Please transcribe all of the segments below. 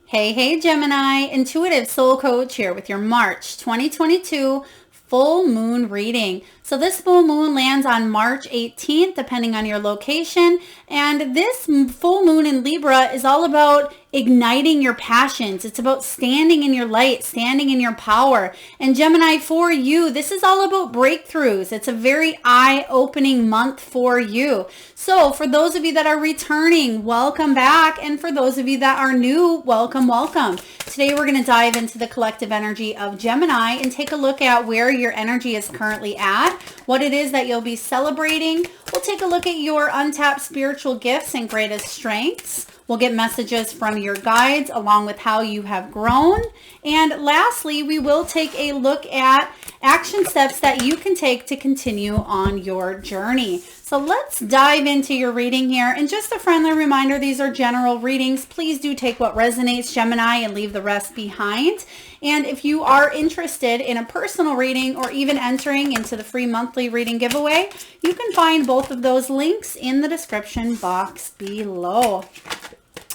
Hey, hey, Gemini, Intuitive Soul Coach here with your March 2022 full moon reading. So this full moon lands on March 18th, depending on your location. And this full moon in Libra is all about igniting your passions. It's about standing in your light, standing in your power. And Gemini, for you, this is all about breakthroughs. It's a very eye-opening month for you. So for those of you that are returning, welcome back. And for those of you that are new, welcome, welcome. Today we're going to dive into the collective energy of Gemini and take a look at where your energy is currently at, what it is that you'll be celebrating. We'll take a look at your untapped spiritual gifts and greatest strengths. We'll get messages from your guides along with how you have grown. And lastly, we will take a look at action steps that you can take to continue on your journey. So let's dive into your reading here. And just a friendly reminder, these are general readings. Please do take what resonates, Gemini, and leave the rest behind. And if you are interested in a personal reading or even entering into the free monthly reading giveaway, you can find both of those links in the description box below.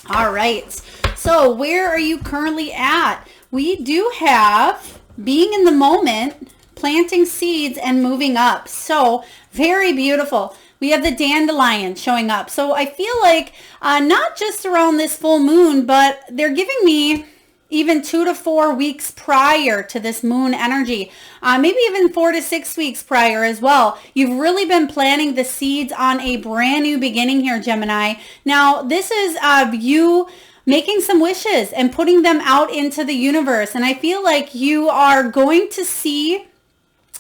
All right, so where are you currently at? We do have being in the moment, planting seeds, and moving up. So very beautiful. We have the dandelion showing up. So I feel like not just around this full moon, but they're giving me even 2 to 4 weeks prior to this moon energy, maybe even 4 to 6 weeks prior as well. You've really been planting the seeds on a brand new beginning here, Gemini. Now, this is you making some wishes and putting them out into the universe. And I feel like you are going to see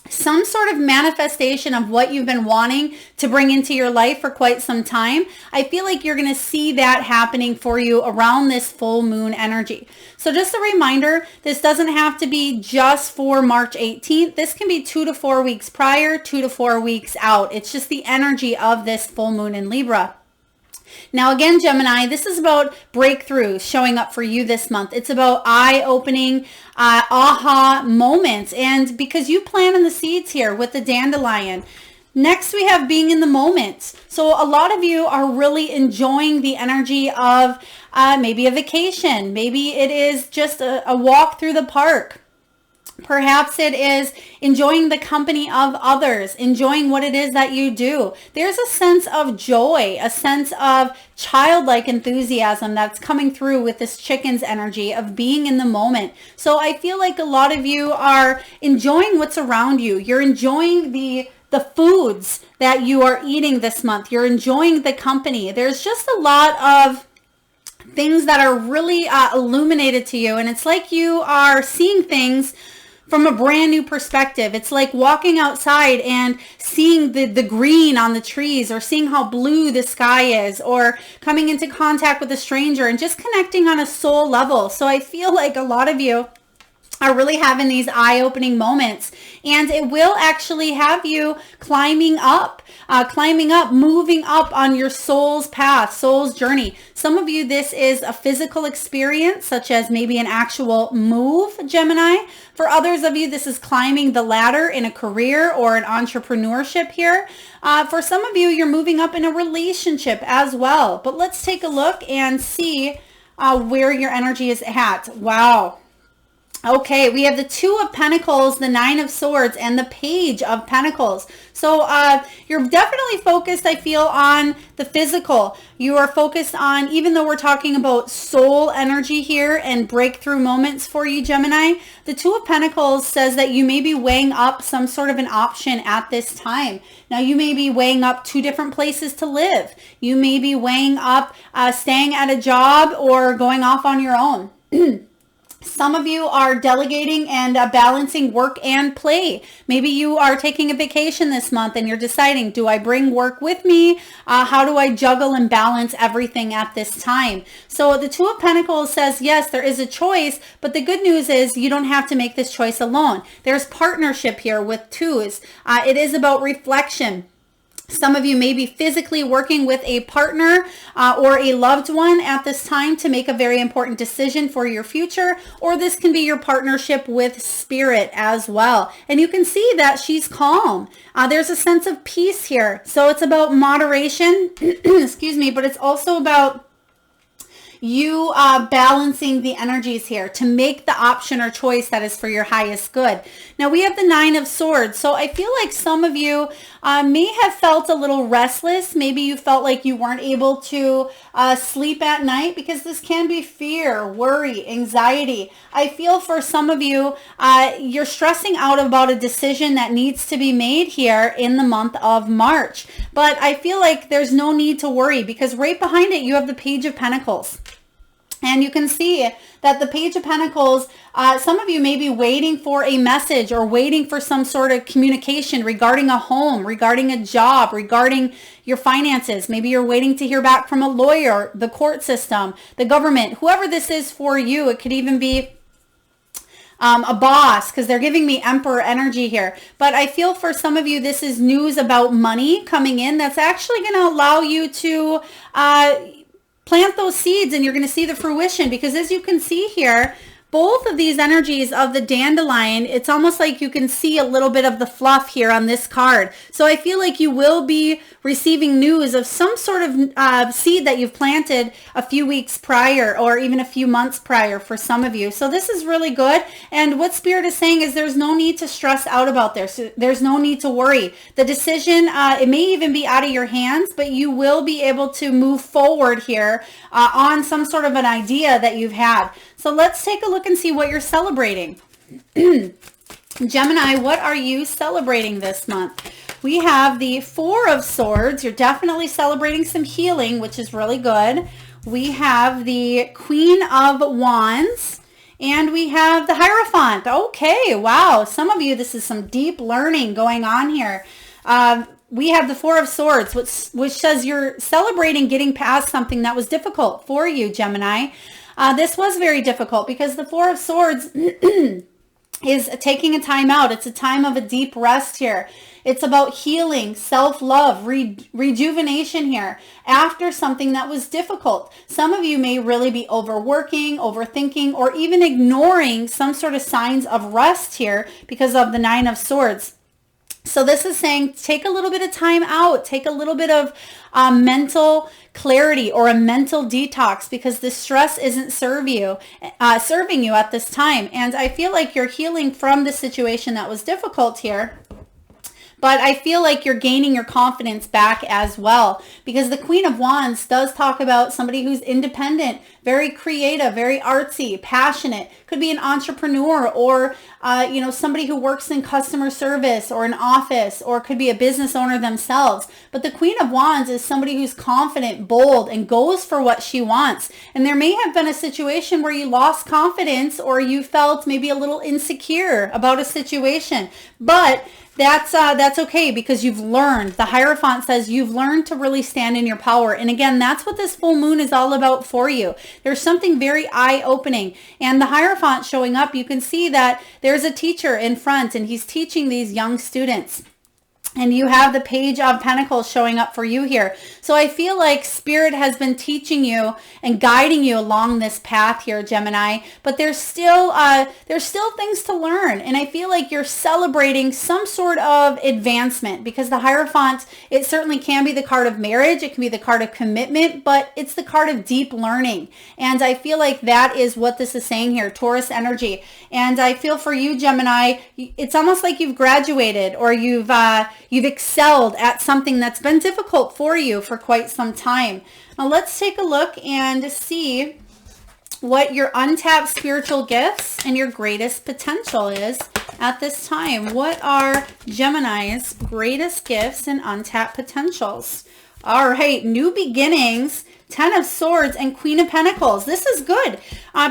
some sort of manifestation of what you've been wanting to bring into your life for quite some time. I feel like you're going to see that happening for you around this full moon energy. So just a reminder, this doesn't have to be just for March 18th. This can be 2 to 4 weeks prior, 2 to 4 weeks out. It's just the energy of this full moon in Libra. Now again, Gemini, this is about breakthroughs showing up for you this month. It's about eye-opening, aha moments. And because you planted the seeds here with the dandelion. Next, we have being in the moment. So a lot of you are really enjoying the energy of maybe a vacation. Maybe it is just a walk through the park. Perhaps it is enjoying the company of others, enjoying what it is that you do. There's a sense of joy, a sense of childlike enthusiasm that's coming through with this chicken's energy of being in the moment. So I feel like a lot of you are enjoying what's around you. You're enjoying the foods that you are eating this month. You're enjoying the company. There's just a lot of things that are really illuminated to you. And it's like you are seeing things from a brand new perspective. It's like walking outside and seeing the green on the trees, or seeing how blue the sky is, or coming into contact with a stranger and just connecting on a soul level. So I feel like a lot of you are really having these eye-opening moments, and it will actually have you climbing up, moving up on your soul's path, soul's journey. Some of you, this is a physical experience, such as maybe an actual move, Gemini. For others of you, this is climbing the ladder in a career or an entrepreneurship here. For some of you, you're moving up in a relationship as well. But let's take a look and see where your energy is at. Wow. Okay, we have the 2 of Pentacles, the 9 of Swords, and the Page of Pentacles. So you're definitely focused, I feel, on the physical. You are focused on, even though we're talking about soul energy here and breakthrough moments for you, Gemini, the 2 of Pentacles says that you may be weighing up some sort of an option at this time. Now, you may be weighing up 2 different places to live. You may be weighing up staying at a job or going off on your own. Some of you are delegating and balancing work and play. Maybe you are taking a vacation this month and you're deciding, do I bring work with me? How do I juggle and balance everything at this time? So the 2 of Pentacles says, yes, there is a choice, but the good news is you don't have to make this choice alone. There's partnership here with 2s. It is about reflection. Some of you may be physically working with a partner or a loved one at this time to make a very important decision for your future, or this can be your partnership with spirit as well. And you can see that she's calm. There's a sense of peace here. So it's about moderation, excuse me, but it's also about you balancing the energies here to make the option or choice that is for your highest good. Now we have the Nine of Swords. So I feel like some of you may have felt a little restless. Maybe you felt like you weren't able to sleep at night, because this can be fear, worry, anxiety. I feel for some of you, you're stressing out about a decision that needs to be made here in the month of March. But I feel like there's no need to worry, because right behind it, you have the Page of Pentacles. And you can see that the Page of Pentacles, some of you may be waiting for a message or waiting for some sort of communication regarding a home, regarding a job, regarding your finances. Maybe you're waiting to hear back from a lawyer, the court system, the government, whoever this is for you. It could even be a boss, because they're giving me Emperor energy here. But I feel for some of you, this is news about money coming in that's actually going to allow you to plant those seeds, and you're going to see the fruition. Because as you can see here, both of these energies of the dandelion, it's almost like you can see a little bit of the fluff here on this card. So I feel like you will be receiving news of some sort of seed that you've planted a few weeks prior, or even a few months prior for some of you. So this is really good. And what Spirit is saying is there's no need to stress out about this. There's no need to worry. The decision, it may even be out of your hands, but you will be able to move forward here on some sort of an idea that you've had. So let's take a look and see what you're celebrating. Gemini, what are you celebrating this month? We have the Four of Swords. You're definitely celebrating some healing, which is really good. We have the Queen of Wands, and we have the Hierophant. Okay, wow. Some of you, this is some deep learning going on here. We have the Four of Swords, which says you're celebrating getting past something that was difficult for you, Gemini. This was very difficult, because the Four of Swords is taking a time out. It's a time of a deep rest here. It's about healing, self-love, rejuvenation here after something that was difficult. Some of you may really be overworking, overthinking, or even ignoring some sort of signs of rest here because of the Nine of Swords. So this is saying take a little bit of time out, take a little bit of mental clarity or a mental detox, because the stress isn't serving you at this time. And I feel like you're healing from the situation that was difficult here. But I feel like you're gaining your confidence back as well, because the Queen of Wands does talk about somebody who's independent, very creative, very artsy, passionate. Could be an entrepreneur, or somebody who works in customer service or an office, or could be a business owner themselves. But the Queen of Wands is somebody who's confident, bold, and goes for what she wants. And there may have been a situation where you lost confidence, or you felt maybe a little insecure about a situation. But that's okay, because you've learned. The Hierophant says you've learned to really stand in your power. And again, that's what this full moon is all about for you. There's something very eye-opening. And the Hierophant showing up, you can see that there's a teacher in front, and he's teaching these young students. And you have the Page of Pentacles showing up for you here. So I feel like Spirit has been teaching you and guiding you along this path here, Gemini. But there's still things to learn. And I feel like you're celebrating some sort of advancement, because the Hierophant, it certainly can be the card of marriage. It can be the card of commitment, but it's the card of deep learning. And I feel like that is what this is saying here, Taurus energy. And I feel for you, Gemini, it's almost like you've graduated, or you've excelled at something that's been difficult for you for quite some time. Now let's take a look and see what your untapped spiritual gifts and your greatest potential is at this time. What are Gemini's greatest gifts and untapped potentials? All right, new beginnings, Ten of Swords, and Queen of Pentacles. This is good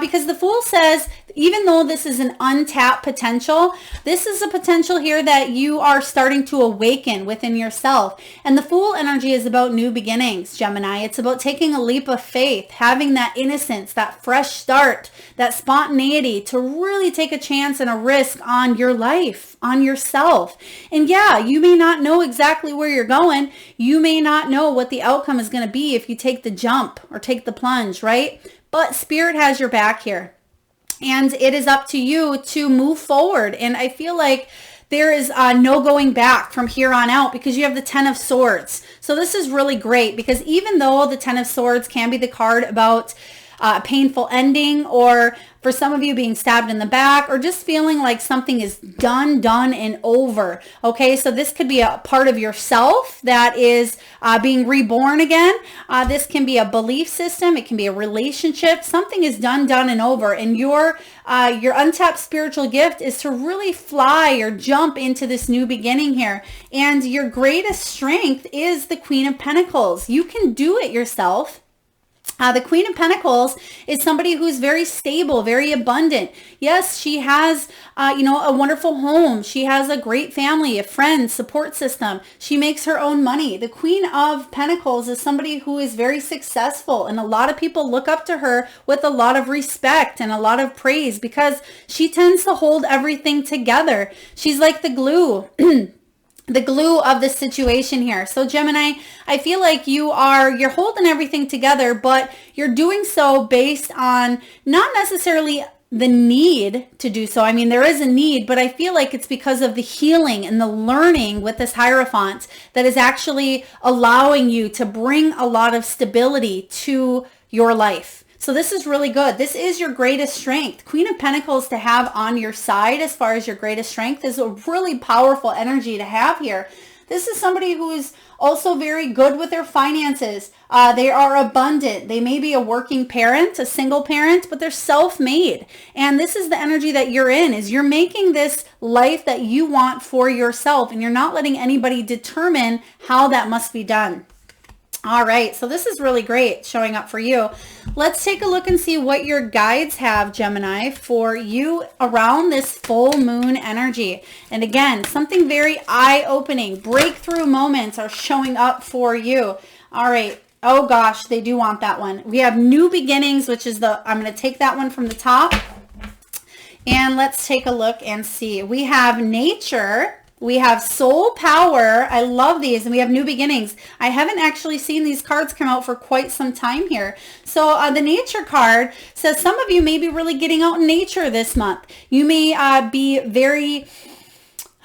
because the Fool says, even though this is an untapped potential, this is a potential here that you are starting to awaken within yourself. And the Fool energy is about new beginnings, Gemini. It's about taking a leap of faith, having that innocence, that fresh start, that spontaneity to really take a chance and a risk on your life, on yourself. And yeah, you may not know exactly where you're going. You may not know what the outcome is going to be if you take the jump or take the plunge, right? But Spirit has your back here. And it is up to you to move forward. And I feel like there is no going back from here on out, because you have the Ten of Swords. So this is really great, because even though the Ten of Swords can be the card about a painful ending, or for some of you being stabbed in the back, or just feeling like something is done and over. Okay, so this could be a part of yourself that is being reborn again. This can be a belief system. It can be a relationship. Something is done and over. And your untapped spiritual gift is to really fly or jump into this new beginning here. And your greatest strength is the Queen of Pentacles. You can do it yourself. The Queen of Pentacles is somebody who's very stable, very abundant. Yes, she has, a wonderful home. She has a great family, a friend, support system. She makes her own money. The Queen of Pentacles is somebody who is very successful, and a lot of people look up to her with a lot of respect and a lot of praise because she tends to hold everything together. She's like the glue. The glue of the situation here. So Gemini, I feel like you're holding everything together, but you're doing so based on not necessarily the need to do so. I mean, there is a need, but I feel like it's because of the healing and the learning with this Hierophant that is actually allowing you to bring a lot of stability to your life. So this is really good. This is your greatest strength. Queen of Pentacles to have on your side as far as your greatest strength is a really powerful energy to have here. This is somebody who is also very good with their finances. They are abundant. They may be a working parent, a single parent, but they're self-made. And this is the energy that you're in, is you're making this life that you want for yourself, and you're not letting anybody determine how that must be done. All right, so this is really great showing up for you. Let's take a look and see what your guides have, Gemini, for you around this full moon energy. And again, something very eye-opening, breakthrough moments are showing up for you. All right. Oh gosh, they do want that one. We have new beginnings, which is I'm going to take that one from the top. And let's take a look and see. We have nature. We have soul power. I love these. And we have new beginnings. I haven't actually seen these cards come out for quite some time here. So the nature card says some of you may be really getting out in nature this month. You may be very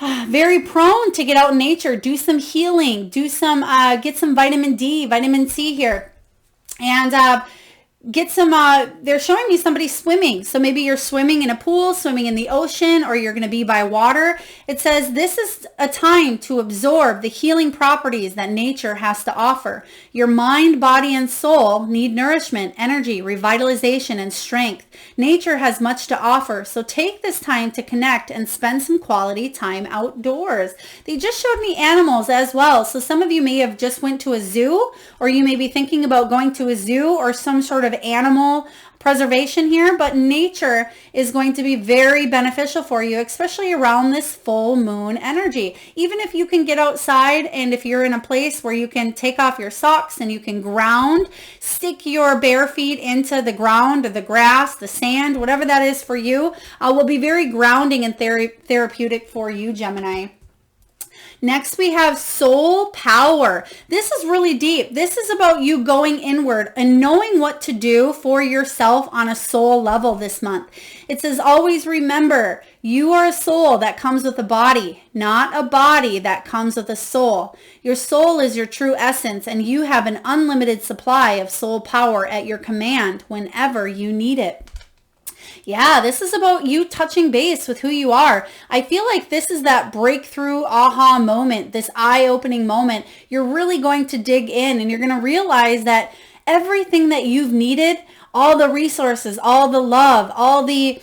prone to get out in nature, do some healing, get some vitamin D, vitamin C here. And get some, they're showing me somebody swimming. So maybe you're swimming in a pool, swimming in the ocean, or you're going to be by water. It says this is a time to absorb the healing properties that nature has to offer. Your mind, body, and soul need nourishment, energy, revitalization, and strength. Nature has much to offer. So take this time to connect and spend some quality time outdoors. They just showed me animals as well. So some of you may have just went to a zoo, or you may be thinking about going to a zoo or some sort of animal preservation here, but nature is going to be very beneficial for you, especially around this full moon energy. Even if you can get outside, and if you're in a place where you can take off your socks and you can ground, stick your bare feet into the ground or the grass, the sand, whatever that is for you, will be very grounding and therapeutic for you, Gemini. Next, we have soul power. This is really deep. This is about you going inward and knowing what to do for yourself on a soul level this month. It says, always remember, you are a soul that comes with a body, not a body that comes with a soul. Your soul is your true essence, and you have an unlimited supply of soul power at your command whenever you need it. Yeah, this is about you touching base with who you are. I feel like this is that breakthrough aha moment, this eye-opening moment. You're really going to dig in, and you're going to realize that everything that you've needed, all the resources, all the love, all the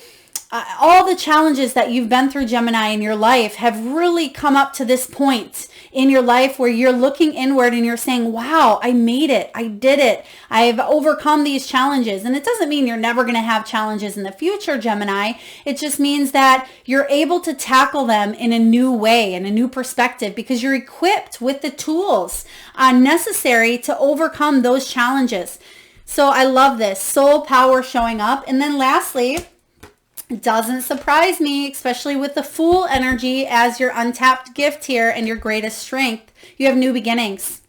challenges that you've been through, Gemini, in your life have really come up to this point in your life where you're looking inward and you're saying, wow, I made it. I did it. I've overcome these challenges. And it doesn't mean you're never going to have challenges in the future, Gemini. It just means that you're able to tackle them in a new way, in a new perspective, because you're equipped with the tools necessary to overcome those challenges. So I love this. Soul power showing up. And then lastly, doesn't surprise me, especially with the Fool energy as your untapped gift here and your greatest strength. You have new beginnings.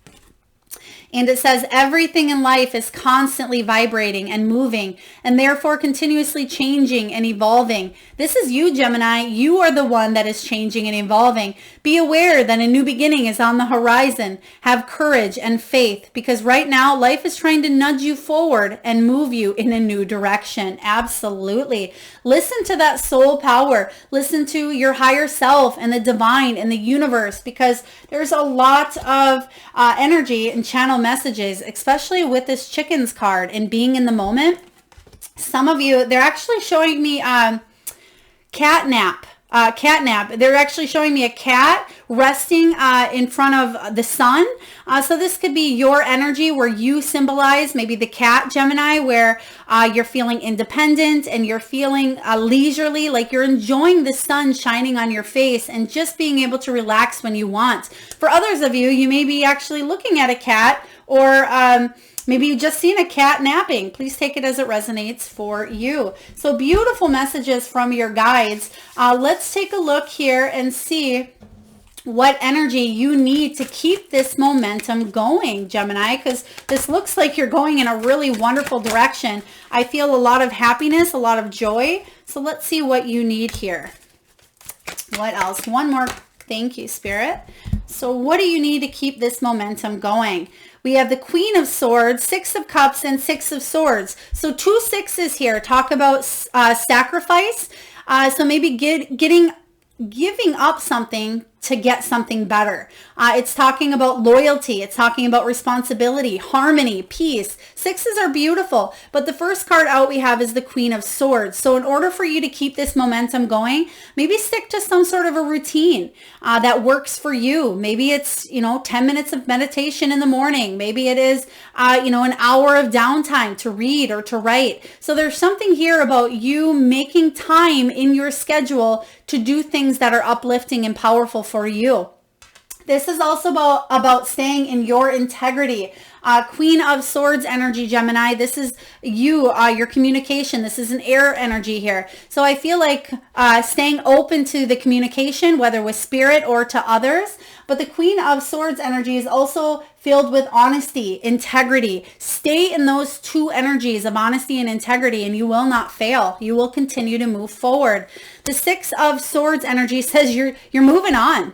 And it says everything in life is constantly vibrating and moving and therefore continuously changing and evolving. This is you, Gemini. You are the one that is changing and evolving. Be aware that a new beginning is on the horizon. Have courage and faith, because right now life is trying to nudge you forward and move you in a new direction. Absolutely. Listen to that soul power. Listen to your higher self and the divine and the universe, because there's a lot of energy and channel messages, especially with this chickens card and being in the moment. Some of you, they're actually showing me catnap. They're actually showing me a cat resting in front of the sun. So this could be your energy where you symbolize maybe the cat, Gemini, where you're feeling independent and you're feeling leisurely, like you're enjoying the sun shining on your face and just being able to relax when you want. For others of you, you may be actually looking at a cat, or maybe you've just seen a cat napping. Please take it as it resonates for you. So beautiful messages from your guides. Let's take a look here and see what energy you need to keep this momentum going, Gemini, because this looks like you're going in a really wonderful direction. I feel a lot of happiness, a lot of joy. So let's see what you need here. What else? One more. Thank you, Spirit. So what do you need to keep this momentum going? We have the Queen of Swords, Six of Cups, and Six of Swords. So 2 sixes here talk about sacrifice. So maybe giving up something to get something better. It's talking about loyalty. It's talking about responsibility, harmony, peace. Sixes are beautiful, but the first card out we have is the Queen of Swords. So in order for you to keep this momentum going, maybe stick to some sort of a routine that works for you. Maybe it's, 10 minutes of meditation in the morning. Maybe it is, an hour of downtime to read or to write. So there's something here about you making time in your schedule to do things that are uplifting and powerful for you. This is also about staying in your integrity. Queen of Swords energy, Gemini. This is you, your communication. This is an air energy here. So I feel like staying open to the communication, whether with spirit or to others. But the Queen of Swords energy is also filled with honesty, integrity. Stay in those 2 energies of honesty and integrity, and you will not fail. You will continue to move forward. The Six of Swords energy says you're moving on.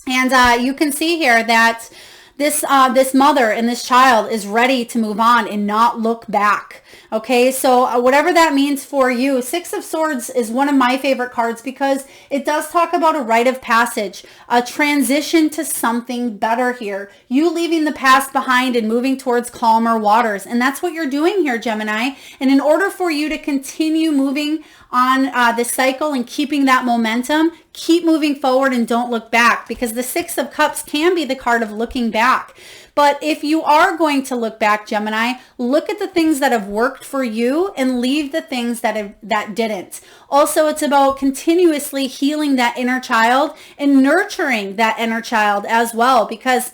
And you can see here that this mother and this child is ready to move on and not look back. Okay, so whatever that means for you, Six of Swords is one of my favorite cards because it does talk about a rite of passage, a transition to something better here. You leaving the past behind and moving towards calmer waters. And that's what you're doing here, Gemini. And in order for you to continue moving on this cycle and keeping that momentum, keep moving forward and don't look back, because the Six of Cups can be the card of looking back. But if you are going to look back, Gemini, look at the things that have worked for you and leave the things that didn't. Also, it's about continuously healing that inner child and nurturing that inner child as well, because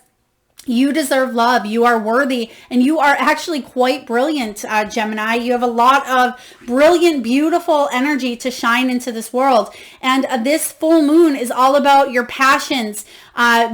you deserve love. You are worthy, and you are actually quite brilliant, Gemini. You have a lot of brilliant, beautiful energy to shine into this world. And this full moon is all about your passions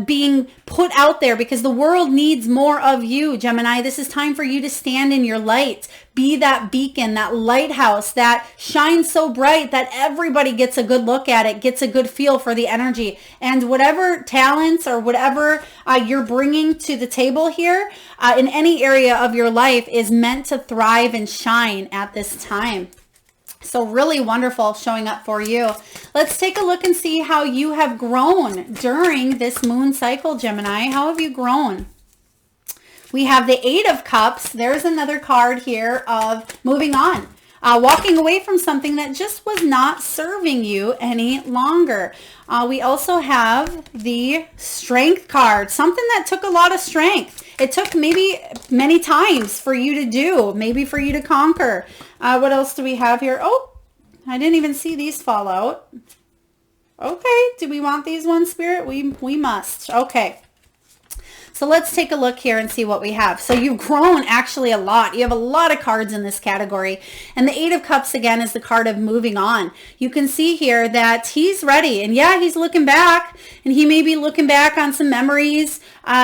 being put out there, because the world needs more of you, Gemini. This is time for you to stand in your light. Be that beacon, that lighthouse that shines so bright that everybody gets a good look at it, gets a good feel for the energy. And whatever talents or whatever you're bringing to the table here in any area of your life is meant to thrive and shine at this time. So really wonderful showing up for you. Let's take a look and see how you have grown during this moon cycle, Gemini. How have you grown? We have the Eight of Cups. There's another card here of moving on. Walking away from something that just was not serving you any longer. We also have the Strength card, something that took a lot of strength. It took maybe many times for you to do, maybe for you to conquer. What else do we have here? Oh, I didn't even see these fall out. Okay, do we want these ones, Spirit? We must. Okay. So let's take a look here and see what we have. So you've grown actually a lot. You have a lot of cards in this category. And the Eight of Cups, again, is the card of moving on. You can see here that he's ready. And yeah, he's looking back. And he may be looking back on some memories,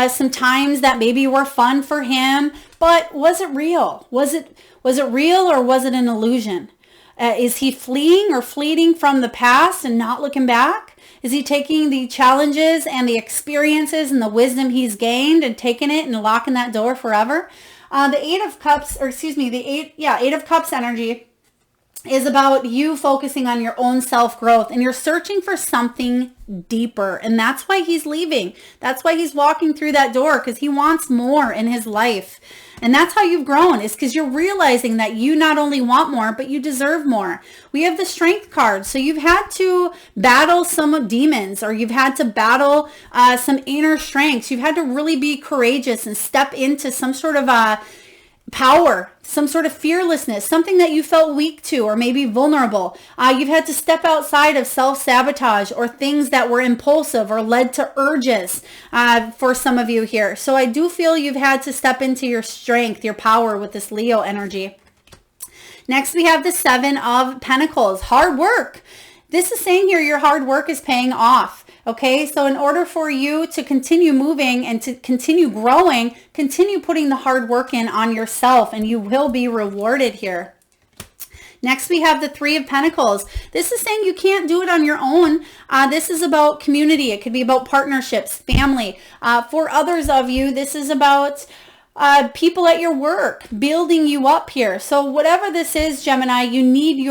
some times that maybe were fun for him. But was it real? Was it real, or was it an illusion? Is he fleeing or fleeting from the past and not looking back? Is he taking the challenges and the experiences and the wisdom he's gained and taking it and locking that door forever? The Eight of Cups, or excuse me, Eight of Cups energy is about you focusing on your own self-growth, and you're searching for something deeper. And that's why he's leaving. That's why he's walking through that door, because he wants more in his life. And that's how you've grown, is because you're realizing that you not only want more, but you deserve more. We have the Strength card. So you've had to battle some demons, or you've had to battle some inner strengths. You've had to really be courageous and step into some sort of power, some sort of fearlessness, something that you felt weak to or maybe vulnerable. You've had to step outside of self-sabotage or things that were impulsive or led to urges for some of you here. So I do feel you've had to step into your strength, your power with this Leo energy. Next, we have the Seven of Pentacles, hard work. This is saying here your hard work is paying off. Okay, so in order for you to continue moving and to continue growing, continue putting the hard work in on yourself, and you will be rewarded here. Next, we have the Three of Pentacles. This is saying you can't do it on your own. This is about community. It could be about partnerships, family. For others of you, this is about people at your work building you up here. So whatever this is, Gemini, you need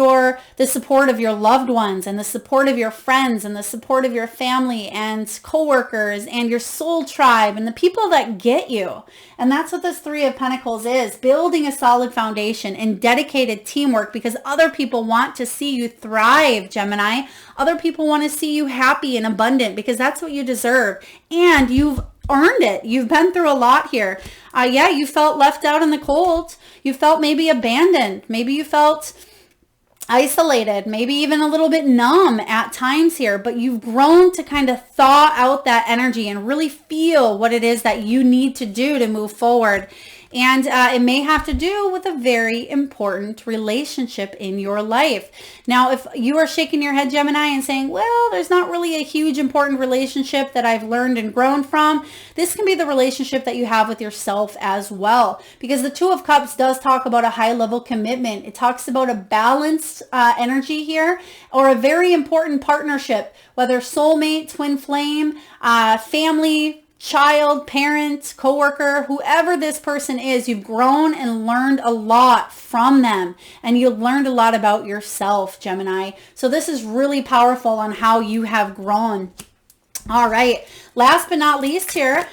the support of your loved ones, and the support of your friends, and the support of your family and coworkers and your soul tribe and the people that get you. And that's what this Three of Pentacles is, building a solid foundation and dedicated teamwork, because other people want to see you thrive, Gemini. Other people want to see you happy and abundant, because that's what you deserve. And you've earned it. You've been through a lot here. Yeah, you felt left out in the cold. You felt maybe abandoned. Maybe you felt isolated, maybe even a little bit numb at times here, but you've grown to kind of thaw out that energy and really feel what it is that you need to do to move forward. And it may have to do with a very important relationship in your life. Now, if you are shaking your head, Gemini, and saying, well, there's not really a huge important relationship that I've learned and grown from, this can be the relationship that you have with yourself as well. Because the Two of Cups does talk about a high level commitment. It talks about a balanced energy here, or a very important partnership, whether soulmate, twin flame, family, child, parent, coworker, whoever this person is, you've grown and learned a lot from them, and you've learned a lot about yourself, Gemini. So this is really powerful on how you have grown. All right, last but not least here,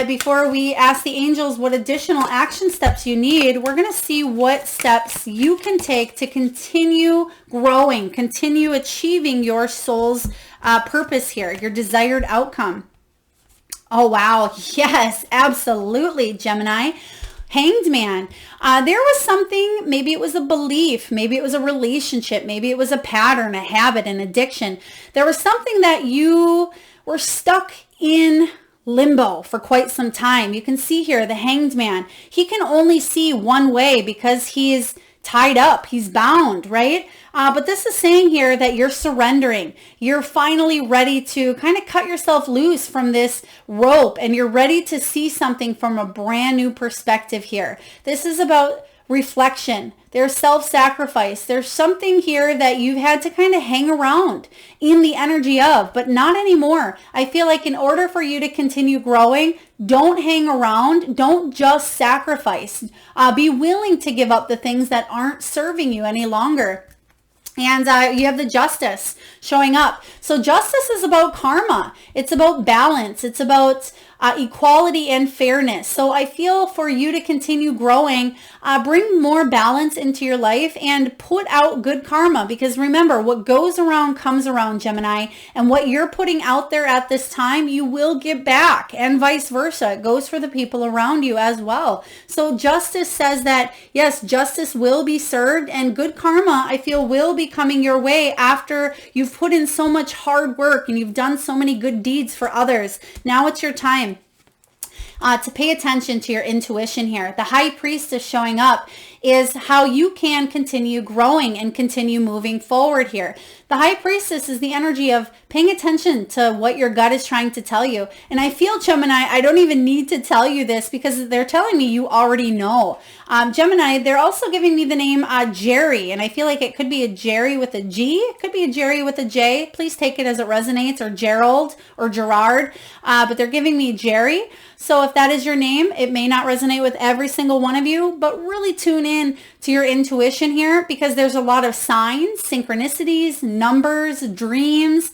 before we ask the angels what additional action steps you need, we're going to see what steps you can take to continue growing, continue achieving your soul's purpose here, your desired outcome. Oh, wow. Yes, absolutely, Gemini. Hanged Man. There was something, maybe it was a belief, maybe it was a relationship, maybe it was a pattern, a habit, an addiction. There was something that you were stuck in limbo for quite some time. You can see here the Hanged Man. He can only see one way because he's tied up, he's bound, right? But this is saying here that you're surrendering. You're finally ready to kind of cut yourself loose from this rope, and you're ready to see something from a brand new perspective here. This is about reflection. There's self-sacrifice. There's something here that you've had to kind of hang around in the energy of, but not anymore. I feel like in order for you to continue growing, don't hang around. Don't just sacrifice. Be willing to give up the things that aren't serving you any longer. And you have the Justice showing up. So justice is about karma. It's about balance. It's about equality and fairness. So I feel for you to continue growing, bring more balance into your life and put out good karma. Because remember, what goes around comes around, Gemini. And what you're putting out there at this time, you will get back, and vice versa. It goes for the people around you as well. So justice says that, yes, justice will be served, and good karma, I feel, will be coming your way after you've put in so much hard work and you've done so many good deeds for others. Now it's your time. to pay attention to your intuition here. The High Priestess showing up is how you can continue growing and continue moving forward here. The High Priestess is the energy of paying attention to what your gut is trying to tell you. And I feel, Gemini, I don't even need to tell you this because they're telling me you already know. Gemini, they're also giving me the name Jerry, and I feel like it could be a Jerry with a G. It could be a Jerry with a J. Please take it as it resonates, or Gerald or Gerard, but they're giving me Jerry. So if that is your name, it may not resonate with every single one of you, but really tune in to your intuition here, because there's a lot of signs, synchronicities, numbers, dreams,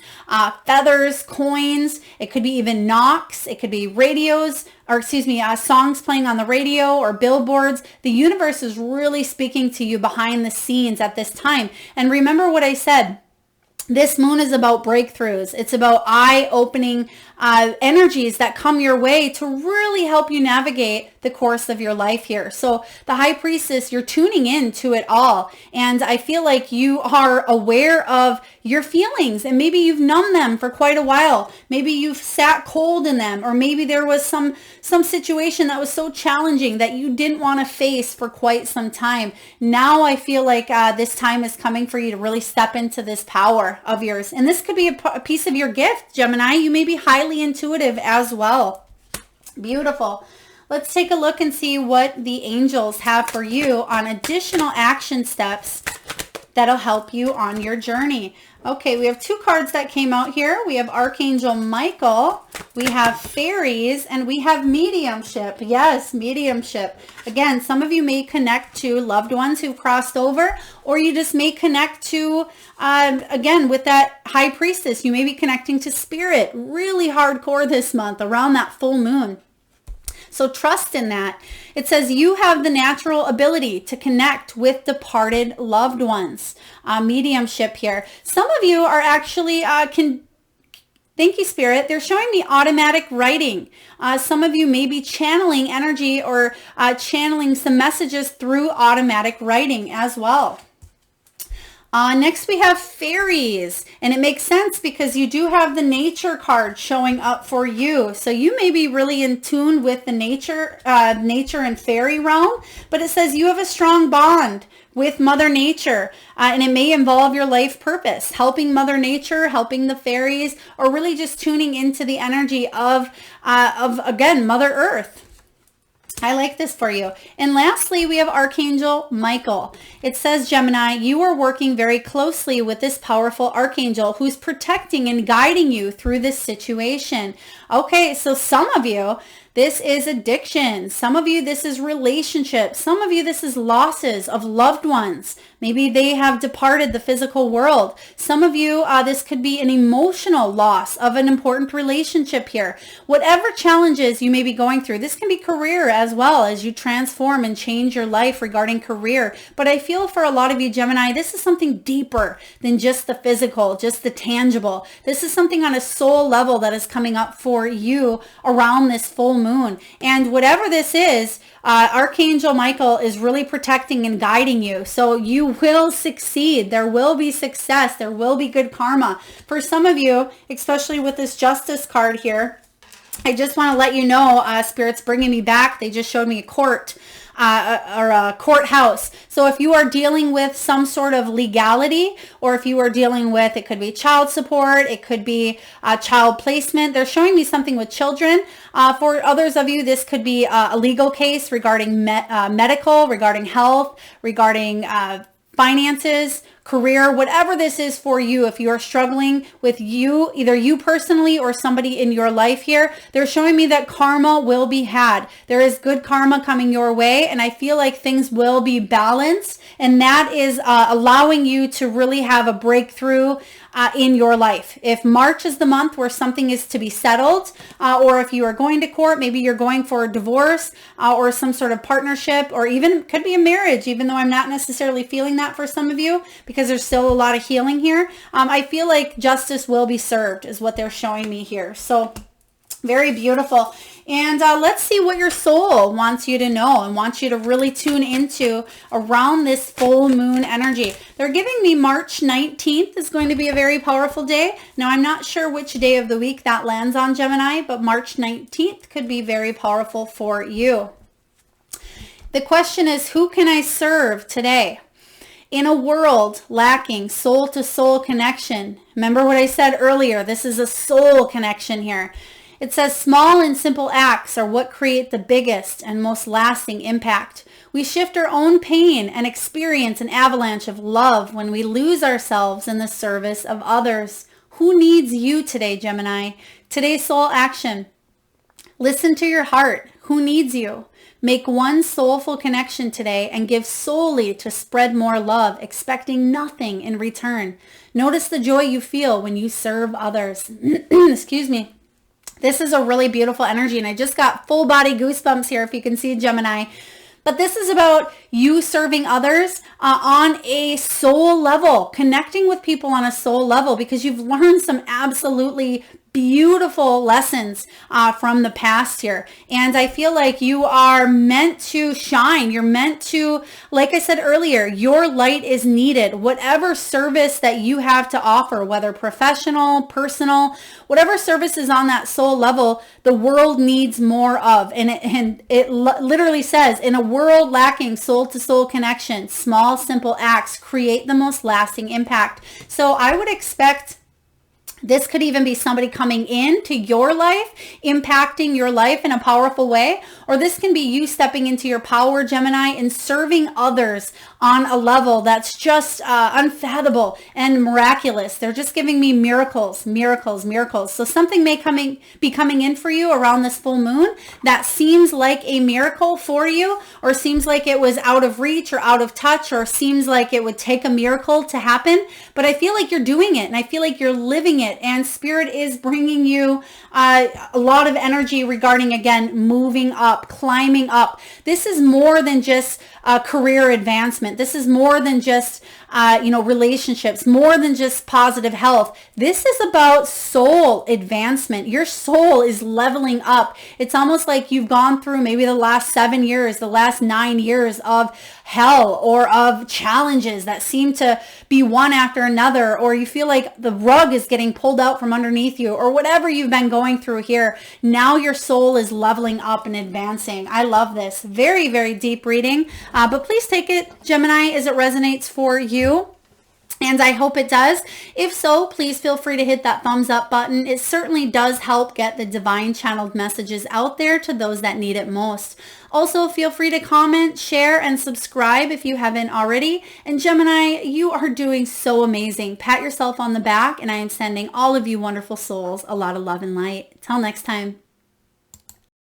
feathers, coins. It could be even knocks. It could be radios, or excuse me, songs playing on the radio or billboards. The universe is really speaking to you behind the scenes at this time. And remember what I said. This moon is about breakthroughs. It's about eye-opening energies that come your way to really help you navigate the course of your life here. So the High Priestess, you're tuning in to it all. And I feel like you are aware of your feelings, and maybe you've numbed them for quite a while. Maybe you've sat cold in them, or maybe there was some situation that was so challenging that you didn't want to face for quite some time. Now I feel like this time is coming for you to really step into this power of yours. And this could be a piece of your gift, Gemini. You may be highly intuitive as well. Beautiful. Let's take a look and see what the angels have for you on additional action steps that'll help you on your journey. Okay, we have 2 cards that came out here. We have Archangel Michael, we have fairies, and we have mediumship. Yes, mediumship. Again, some of you may connect to loved ones who've crossed over, or you just may connect to, again, with that High Priestess, you may be connecting to spirit really hardcore this month around that full moon. So trust in that. It says you have the natural ability to connect with departed loved ones. Mediumship here. Some of you are actually thank you, Spirit. They're showing me automatic writing. Some of you may be channeling energy or channeling some messages through automatic writing as well. Next we have fairies, and it makes sense because you do have the nature card showing up for you. So you may be really in tune with the nature and fairy realm, but it says you have a strong bond with Mother Nature, and it may involve your life purpose, helping Mother Nature, helping the fairies, or really just tuning into the energy of again, Mother Earth. I like this for you. And lastly, we have Archangel Michael. It says, Gemini, you are working very closely with this powerful archangel who's protecting and guiding you through this situation. Okay, so some of you, this is addiction. Some of you, this is relationships. Some of you, this is losses of loved ones. Maybe they have departed the physical world. Some of you, this could be an emotional loss of an important relationship here. Whatever challenges you may be going through, this can be career as well as you transform and change your life regarding career. But I feel for a lot of you, Gemini, this is something deeper than just the physical, just the tangible. This is something on a soul level that is coming up for you around this full moon. And whatever this is, Archangel Michael is really protecting and guiding you. So you will succeed. There will be success. There will be good karma. For some of you, especially with this Justice card here, I just want to let you know, Spirit's bringing me back. They just showed me a court. Or a courthouse. So if you are dealing with some sort of legality, or if you are dealing with, it could be child support, it could be child placement. They're showing me something with children. For others of you, this could be a legal case regarding medical, regarding health, regarding finances, career, whatever this is for you. If you are struggling with either you personally or somebody in your life here, they're showing me that karma will be had. There is good karma coming your way, and I feel like things will be balanced, and that is allowing you to really have a breakthrough in your life. If March is the month where something is to be settled, or if you are going to court, maybe you're going for a divorce or some sort of partnership, or even could be a marriage, even though I'm not necessarily feeling that for some of you, because there's still a lot of healing here. I feel like justice will be served is what they're showing me here. So Very beautiful. And let's see what your soul wants you to know and wants you to really tune into around this full moon energy. They're giving me March 19th is going to be a very powerful day. Now, I'm not sure which day of the week that lands on, Gemini, but March 19th could be very powerful for you. The question is, who can I serve today? In a world lacking soul-to-soul connection, remember what I said earlier, this is a soul connection here. It says small and simple acts are what create the biggest and most lasting impact. We shift our own pain and experience an avalanche of love when we lose ourselves in the service of others. Who needs you today, Gemini? Today's soul action. Listen to your heart. Who needs you? Make one soulful connection today and give solely to spread more love, expecting nothing in return. Notice the joy you feel when you serve others. Excuse me. This is a really beautiful energy, and I just got full body goosebumps here if you can see, Gemini. But this is about you serving others on a soul level, connecting with people on a soul level, because you've learned some absolutely beautiful lessons from the past here. And I feel like you are meant to shine. You're meant to, like I said earlier, your light is needed. Whatever service that you have to offer, whether professional, personal, whatever service is on that soul level, the world needs more of. And it literally says, in a world lacking soul-to-soul connection, small, simple acts create the most lasting impact. So I would expect this could even be somebody coming into your life, impacting your life in a powerful way, or this can be you stepping into your power, Gemini, and serving others on a level that's just unfathomable and miraculous. They're just giving me miracles, miracles, miracles. So something may be coming in for you around this full moon that seems like a miracle for you, or seems like it was out of reach or out of touch, or seems like it would take a miracle to happen. But I feel like you're doing it, and I feel like you're living it. And Spirit is bringing you a lot of energy regarding, again, moving up, climbing up. This is more than just career advancement. This is more than just relationships, more than just positive health. This is about soul advancement. Your soul is leveling up. It's almost like you've gone through maybe the last 7 years, the last 9 years of hell or of challenges that seem to be one after another, or you feel like the rug is getting pulled out from underneath you, or whatever you've been going through here. Now your soul is leveling up and advancing. I love this. Very, very deep reading. But please take it, Gemini, as it resonates for you. And I hope it does. If so, please feel free to hit that thumbs up button. It certainly does help get the divine channeled messages out there to those that need it most. Also, feel free to comment, share, and subscribe if you haven't already. And Gemini, you are doing so amazing. Pat yourself on the back, and I am sending all of you wonderful souls a lot of love and light. Till next time.